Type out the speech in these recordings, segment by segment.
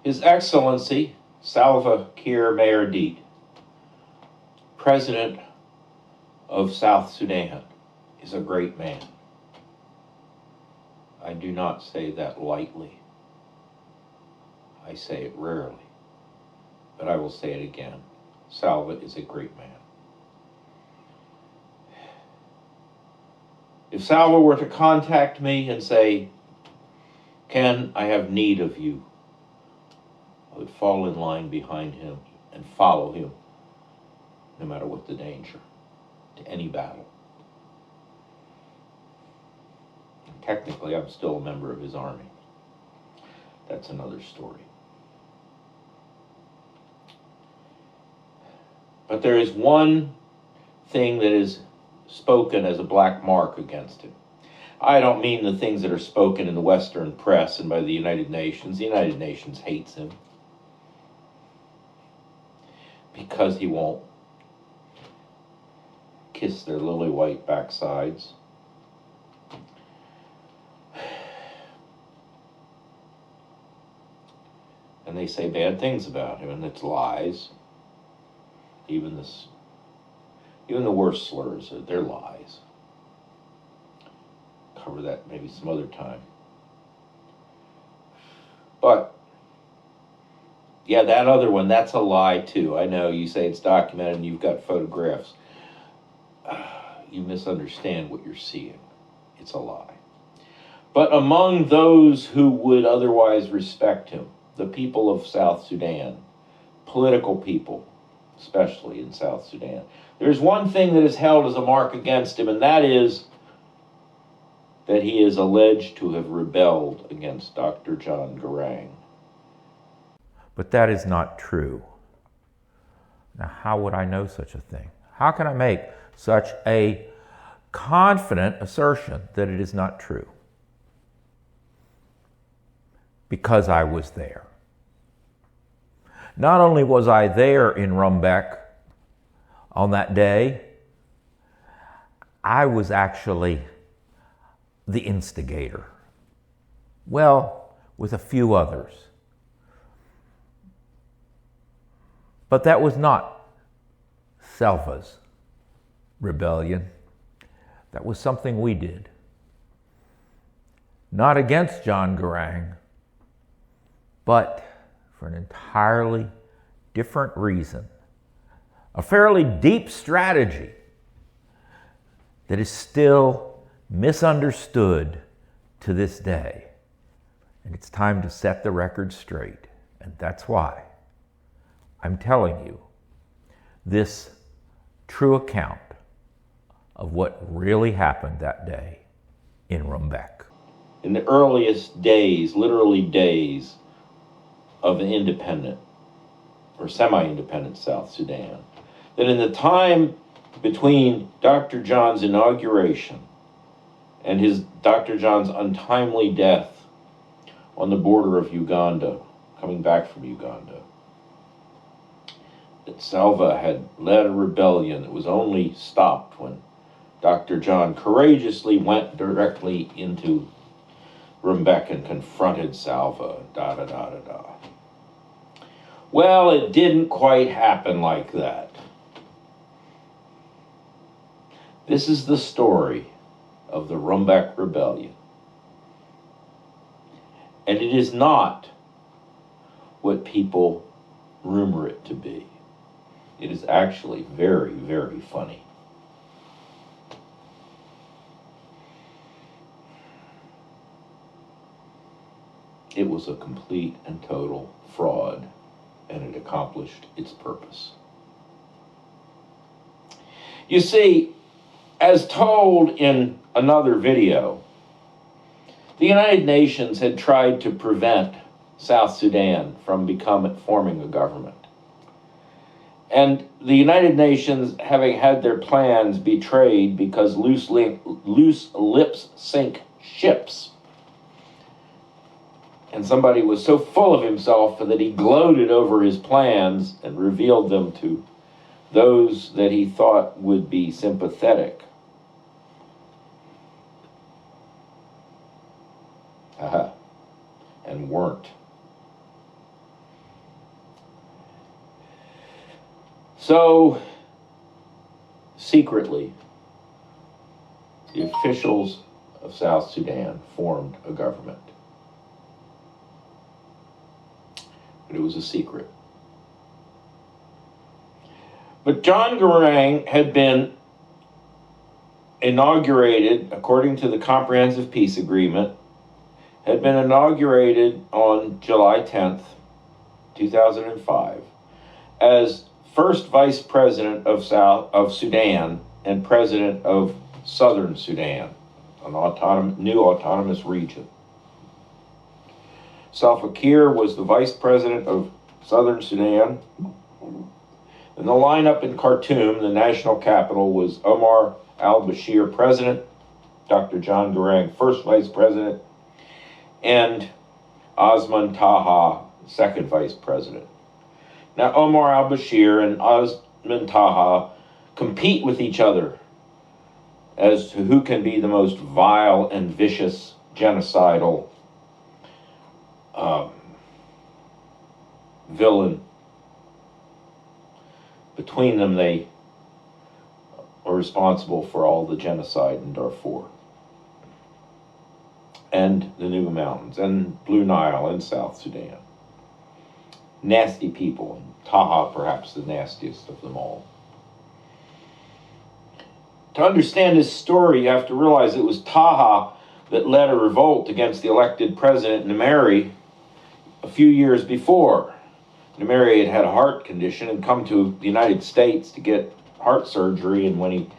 His Excellency Salva Kiir Mayardit, President of South Sudan, is a great man. I do not say that lightly. I say it rarely, but I will say it again. Salva is a great man. If Salva were to contact me and say, Ken, I have need of you, I would fall in line behind him and follow him, no matter what the danger, to any battle. And technically, I'm still a member of his army. That's another story. But there is one thing that is spoken as a black mark against him. I don't mean the things that are spoken in the Western press and by the United Nations. The United Nations hates him because he won't kiss their lily white backsides. And they say bad things about him, and it's lies. Even the worst slurs, they're lies. Cover that maybe some other time. But, yeah, that other one, that's a lie too. I know you say it's documented and you've got photographs. You misunderstand what you're seeing. It's a lie. But among those who would otherwise respect him, the people of South Sudan, political people, especially in South Sudan, there's one thing that is held as a mark against him, and that is that he is alleged to have rebelled against Dr. John Garang. But that is not true. Now, how would I know such a thing? How can I make such a confident assertion that it is not true? Because I was there. Not only was I there in Rumbek on that day, I was actually the instigator. Well, with a few others. But that was not Salva's rebellion. That was something we did. Not against John Garang, but for an entirely different reason. A fairly deep strategy that is still misunderstood to this day. And it's time to set the record straight. And that's why I'm telling you this true account of what really happened that day in Rumbek. In the earliest days, literally days, of an independent or semi-independent South Sudan, that in the time between Dr. John's inauguration and Dr. John's untimely death on the border of Uganda, coming back from Uganda, that Salva had led a rebellion that was only stopped when Dr. John courageously went directly into Rumbek and confronted Salva, da-da-da-da-da. Well, it didn't quite happen like that. This is the story of the Rumbek Rebellion. And it is not what people rumor it to be. It is actually very, very funny. It was a complete and total fraud, and it accomplished its purpose. You see, as told in another video, the United Nations had tried to prevent South Sudan from forming a government. And the United Nations, having had their plans betrayed because loose lips sink ships, and somebody was so full of himself that he gloated over his plans and revealed them to those that he thought would be sympathetic. And weren't. So, secretly, the officials of South Sudan formed a government. But it was a secret. But John Garang had been inaugurated, according to the Comprehensive Peace Agreement, had been inaugurated on July 10th, 2005, as first vice president of Sudan and president of Southern Sudan, an new autonomous region. Salva Kiir was the vice president of Southern Sudan, and the lineup in Khartoum, the national capital, was Omar al-Bashir, president, Dr. John Garang, first vice president, and Osman Taha, second vice president. Now, Omar al-Bashir and Osman Taha compete with each other as to who can be the most vile and vicious genocidal villain. Between them, they are responsible for all the genocide in Darfur and the Nuba Mountains and Blue Nile and South Sudan. Nasty people, and Taha perhaps the nastiest of them all. To understand this story, you have to realize it was Taha that led a revolt against the elected president Numeri a few years before. Numeri had a heart condition and come to the United States to get heart surgery, and when he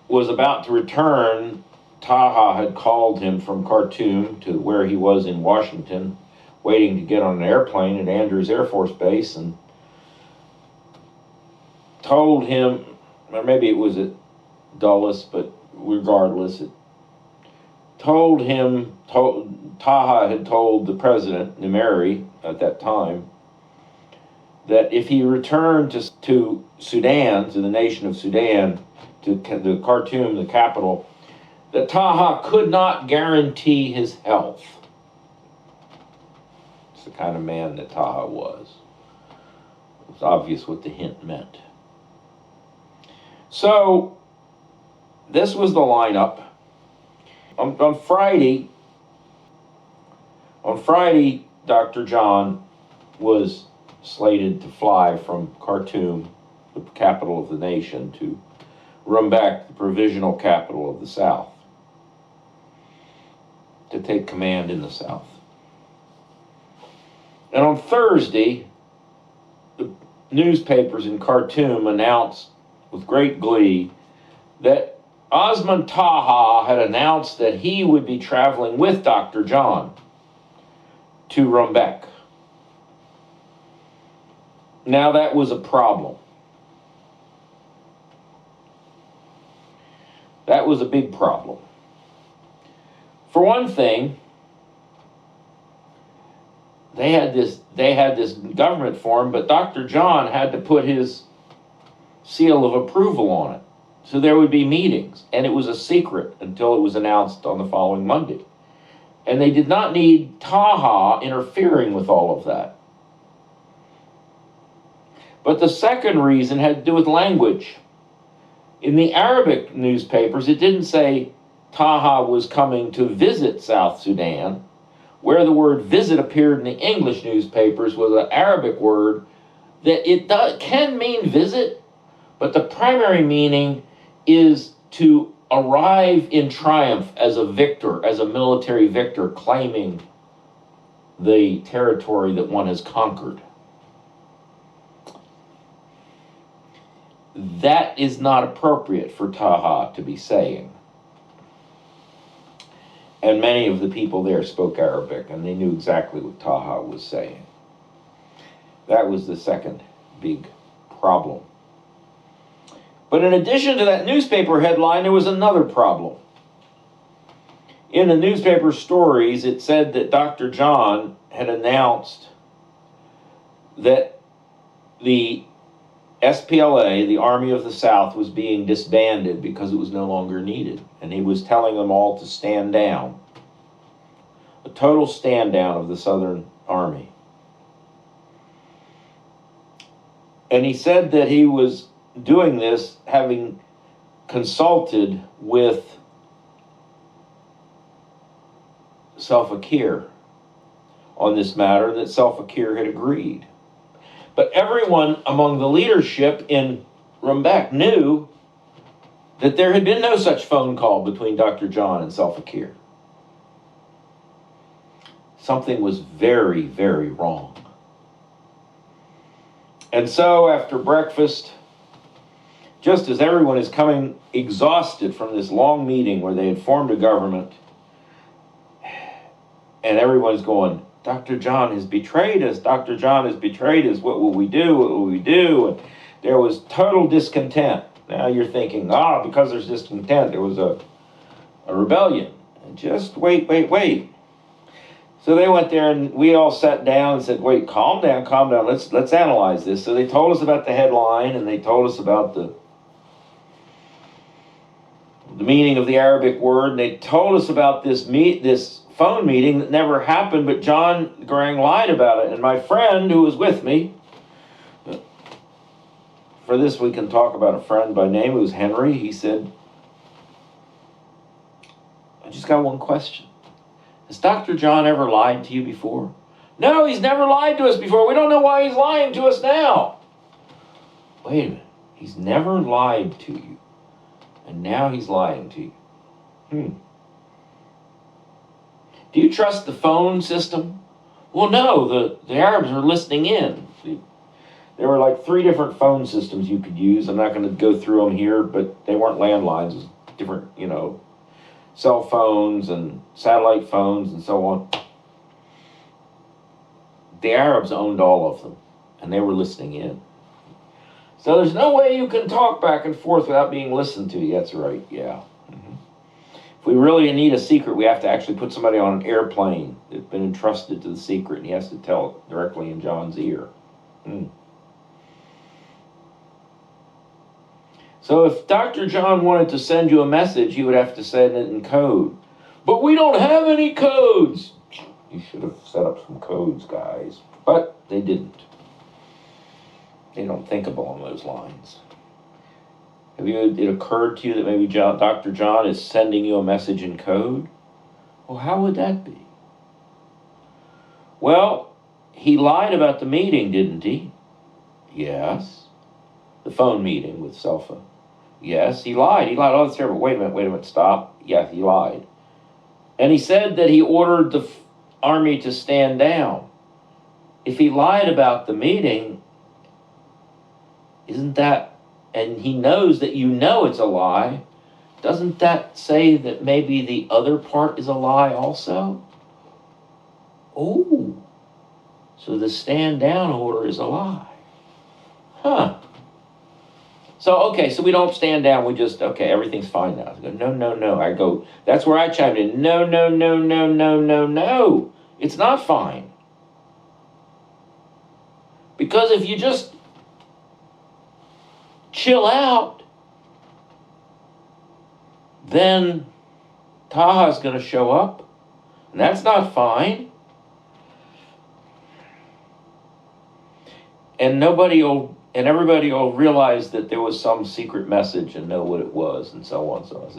was about to return, Taha had called him from Khartoum to where he was in Washington, waiting to get on an airplane at Andrews Air Force Base, and told him, or maybe it was at Dulles, but regardless, Taha had told the president, Numeri, at that time, that if he returned to Sudan, to the nation of Sudan, to the Khartoum, the capital, that Taha could not guarantee his health. It's the kind of man that Taha was. It was obvious what the hint meant. So, this was the lineup. On Friday, Dr. John was slated to fly from Khartoum, the capital of the nation, to Rumbek, the provisional capital of the South, to take command in the South. And on Thursday, the newspapers in Khartoum announced with great glee that Osman Taha had announced that he would be traveling with Dr. John to Rumbek. Now that was a problem. That was a big problem. For one thing, they had this government form, but Dr. John had to put his seal of approval on it. So there would be meetings, and it was a secret until it was announced on the following Monday. And they did not need Taha interfering with all of that. But the second reason had to do with language. In the Arabic newspapers, it didn't say Taha was coming to visit South Sudan. Where the word visit appeared in the English newspapers was an Arabic word that can mean visit, but the primary meaning is to arrive in triumph as a victor, as a military victor, claiming the territory that one has conquered. That is not appropriate for Taha to be saying. And many of the people there spoke Arabic, and they knew exactly what Taha was saying. That was the second big problem. But in addition to that newspaper headline, there was another problem. In the newspaper stories, it said that Dr. John had announced that the SPLA, the Army of the South, was being disbanded because it was no longer needed. And he was telling them all to stand down. A total stand down of the Southern Army. And he said that he was doing this having consulted with Self-Akir on this matter, that Self-Akir had agreed. But everyone among the leadership in Rumbek knew that there had been no such phone call between Dr. John and Self-Akir. Something was very, very wrong. And so after breakfast, just as everyone is coming exhausted from this long meeting where they had formed a government, and everyone's going, Dr. John has betrayed us. Dr. John has betrayed us. What will we do? What will we do? And there was total discontent. Now you're thinking, because there's discontent, there was a rebellion. And just wait. So they went there and we all sat down and said, wait, calm down. Let's analyze this. So they told us about the headline and they told us about the meaning of the Arabic word. And they told us about this phone meeting that never happened, but John Garang lied about it. And my friend who was with me, for this we can talk about a friend by name, who's Henry, he said, I just got one question. Has Dr. John ever lied to you before? No, he's never lied to us before. We don't know why he's lying to us now. Wait a minute. He's never lied to you. And now he's lying to you. Do you trust the phone system? Well, no, the Arabs are listening in. There were like 3 different phone systems you could use. I'm not going to go through them here, but they weren't landlines. It was different, cell phones and satellite phones and so on. The Arabs owned all of them, and they were listening in. So there's no way you can talk back and forth without being listened to. That's right, yeah. If we really need a secret, we have to actually put somebody on an airplane that's been entrusted to the secret, and he has to tell it directly in John's ear. So if Dr. John wanted to send you a message, he would have to send it in code. But we don't have any codes. You should have set up some codes, guys. But they didn't. They don't think along those lines. Have it occurred to you that maybe Dr. John is sending you a message in code? Well, how would that be? Well, he lied about the meeting, didn't he? Yes. The phone meeting with Selfa. Yes, he lied. Oh, that's terrible. Wait a minute, stop. Yeah, he lied. And he said that he ordered the army to stand down. If he lied about the meeting, isn't that, and he knows that it's a lie, doesn't that say that maybe the other part is a lie also? Oh, so the stand down order is a lie. So we don't stand down. We just, everything's fine now. I go, no. I go, that's where I chimed in. No. It's not fine. Because if you just chill out, then Taha's going to show up. And that's not fine. And everybody will realize that there was some secret message and know what it was and so on. So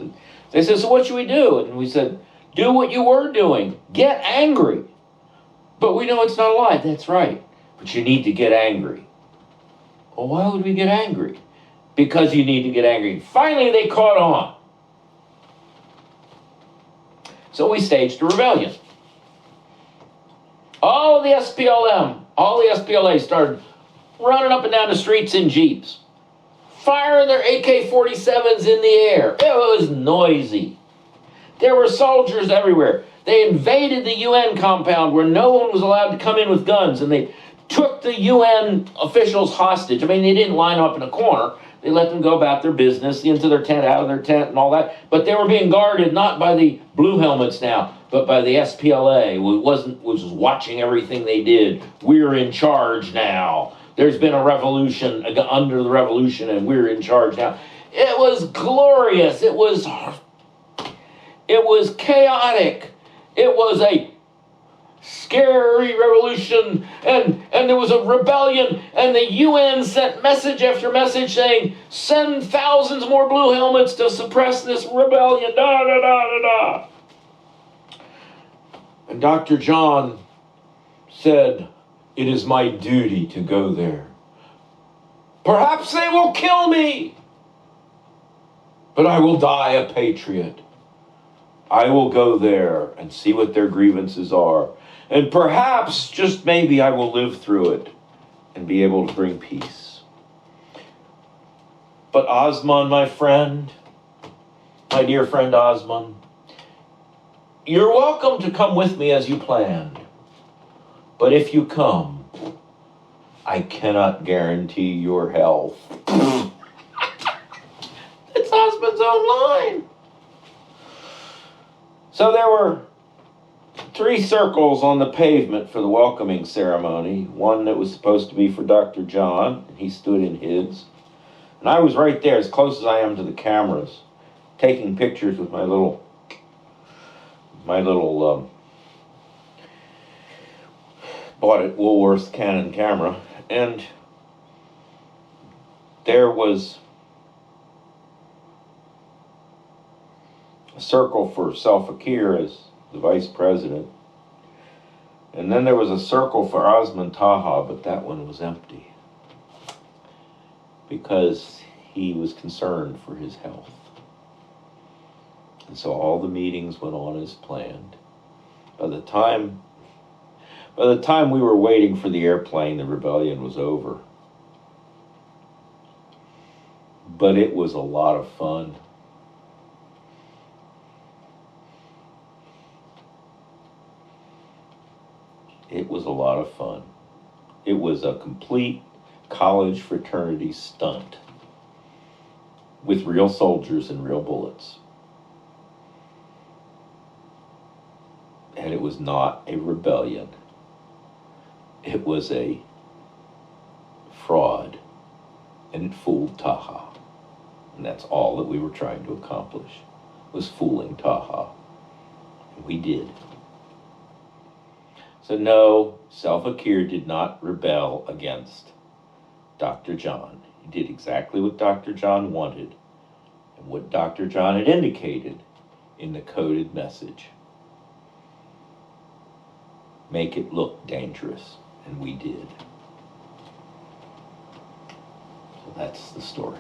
they said, so what should we do? And we said, do what you were doing. Get angry. But we know it's not a lie. That's right. But you need to get angry. Well, why would we get angry? Because you need to get angry. Finally, they caught on. So we staged a rebellion. All the SPLA started running up and down the streets in jeeps, firing their AK-47s in the air. It was noisy. There were soldiers everywhere. They invaded the UN compound where no one was allowed to come in with guns, and they took the UN officials hostage. I mean, they didn't line up in a corner. They let them go about their business, into their tent, out of their tent, and all that. But they were being guarded not by the blue helmets now, but by the SPLA, which was watching everything they did. We're in charge now. There's been a revolution, under the revolution, and we're in charge now. It was glorious. It was chaotic. It was a scary revolution, and there was a rebellion, and the UN sent message after message saying, send thousands more blue helmets to suppress this rebellion, da da da da da. And Dr. John said, it is my duty to go there. Perhaps they will kill me, but I will die a patriot. I will go there and see what their grievances are. And perhaps, just maybe, I will live through it and be able to bring peace. But Osman, my friend, my dear friend Osman, you're welcome to come with me as you planned. But if you come, I cannot guarantee your health. It's Osman's own line. So there were 3 circles on the pavement for the welcoming ceremony. One that was supposed to be for Dr. John, and he stood in his. And I was right there, as close as I am to the cameras, taking pictures with my little bought at Woolworth's Canon camera. And there was a circle for Self-Fakir as the vice president. And then there was a circle for Osman Taha, but that one was empty because he was concerned for his health. And so all the meetings went on as planned. By the time we were waiting for the airplane, the rebellion was over. But it was a lot of fun. It was a lot of fun. It was a complete college fraternity stunt with real soldiers and real bullets. And it was not a rebellion. It was a fraud, and it fooled Taha. And that's all that we were trying to accomplish, was fooling Taha. And we did. So no, Self-Fakir did not rebel against Dr. John. He did exactly what Dr. John wanted and what Dr. John had indicated in the coded message. Make it look dangerous. And we did. So that's the story.